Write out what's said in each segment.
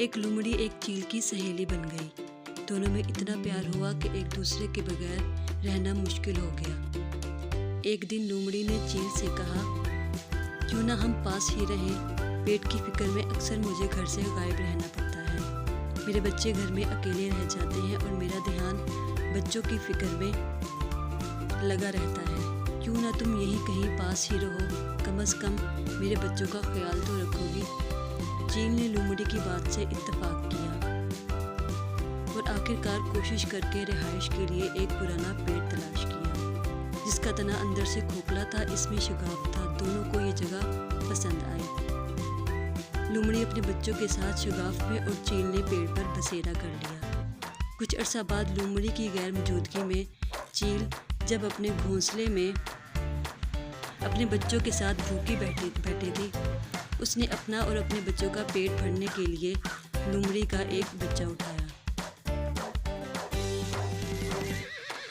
एक लोमड़ी एक चील की सहेली बन गई। दोनों में इतना प्यार हुआ कि एक दूसरे के बगैर रहना मुश्किल हो गया। एक दिन लोमड़ी ने चील से कहा, क्यों ना हम पास ही रहें। पेट की फिक्र में अक्सर मुझे घर से गायब रहना पड़ता है। मेरे बच्चे घर में अकेले रह जाते हैं और मेरा ध्यान बच्चों की फिक्र में लगा रहता है। क्यों ना तुम यहीं कहीं पास ही रहो, कम से कम मेरे बच्चों का ख्याल तो रखोगी। चील ने लोमड़ी की बात से इत्तेफाक किया और आखिरकार कोशिश करके रिहाइश के लिए एक पुराना पेड़ तलाश किया जिसका तना अंदर से खोखला था, इसमें शगाफ था। दोनों को ये जगह पसंद आई। लोमड़ी अपने बच्चों के साथ शगाफ में और चील ने पेड़ पर बसेरा कर लिया। कुछ अरसा बाद लोमड़ी की गैर मौजूदगी में चील जब अपने घोंसले में अपने बच्चों के साथ भूखी बैठी थी, उसने अपना और अपने बच्चों का पेट भरने के लिए लोमड़ी का एक बच्चा उठाया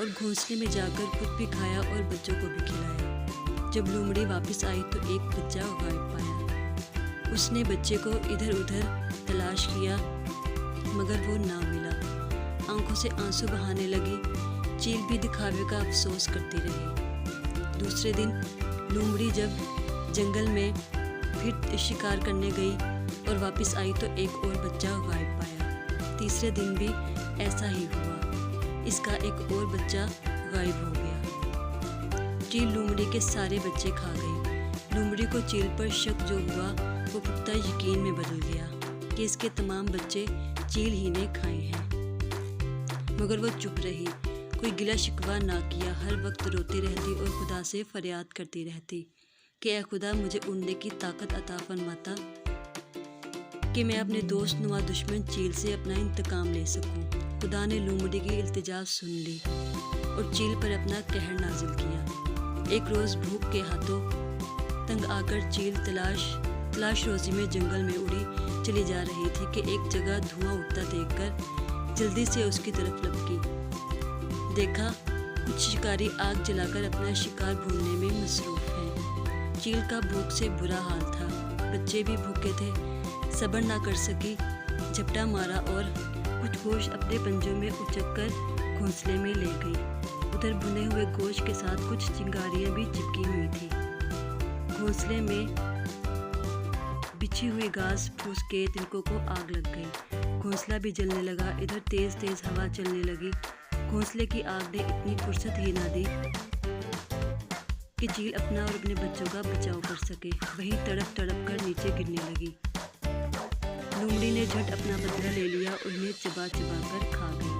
और घोंसले में जाकर खुद भी खाया और बच्चों को भी खिलाया। जब लोमड़ी वापस आई तो एक बच्चा गायब पाया। उसने बच्चे को इधर उधर तलाश किया मगर वो ना मिला। आंखों से आंसू बहाने लगी। चील भी दिखावे का अफसोस करती रही। दूसरे दिन लोमड़ी जब जंगल में फिर शिकार करने गई और वापस आई तो एक और बच्चा गायब पाया। तीसरे दिन भी ऐसा ही हुआ। इसका एक और बच्चा गायब हो गया। चील लोमड़ी के सारे बच्चे खा गई। लोमड़ी को चील पर शक जो हुआ वो पुख्ता यकीन में बदल गया कि इसके तमाम बच्चे चील ही ने खाए हैं। मगर वो चुप रही, कोई गिला शिकवा ना किया। हर वक्त रोती रहती और खुदा से फरियाद करती रहती कि ऐ खुदा, मुझे उड़ने की ताकत अता फरमाता कि मैं अपने दोस्त नुमा दुश्मन चील से अपना इंतकाम ले सकूं। खुदा ने लोमड़ी की इल्तिजा सुन ली और चील पर अपना कहर नाजिल किया। एक रोज़ भूख के हाथों तंग आकर चील तलाश रोजी में जंगल में उड़ी चली जा रही थी कि एक जगह धुआं उठता देखकर जल्दी से उसकी तरफ लपकी। देखा, कुछ शिकारी आग जलाकर अपना शिकार भूनने में मसरूफ हैं। चील का भूख से बुरा हाल था। बच्चे भी भूखे थे। सब्र ना कर सकी, झपटा मारा और कुछ गोश्त अपने पंजों में उचककर घोंसले में ले गई। उधर भुने हुए गोश्त के साथ कुछ चिंगारियां भी चिपकी हुई थी। घोंसले में बिछी हुई घास फूस के तिनकों को आग लग गई। घोंसला भी जलने लगा। इधर तेज तेज हवा चलने लगी। घोंसले की आग ने इतनी फुर्सत ही ना दी कि चील अपना और अपने बच्चों का बचाव कर सके। वही तड़प तड़प कर नीचे गिरने लगी। लोमड़ी ने झट अपना बदला ले लिया और उन्हें चबा चबा कर खा गई।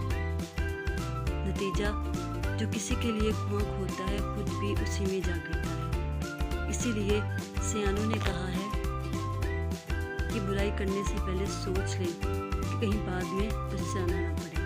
नतीजा, जो किसी के लिए कुआं खोदता है खुद भी उसी में जा गिरता है। इसीलिए सियानों ने कहा है कि बुराई करने से पहले सोच लें कि कहीं बाद में पछताना ना पड़े।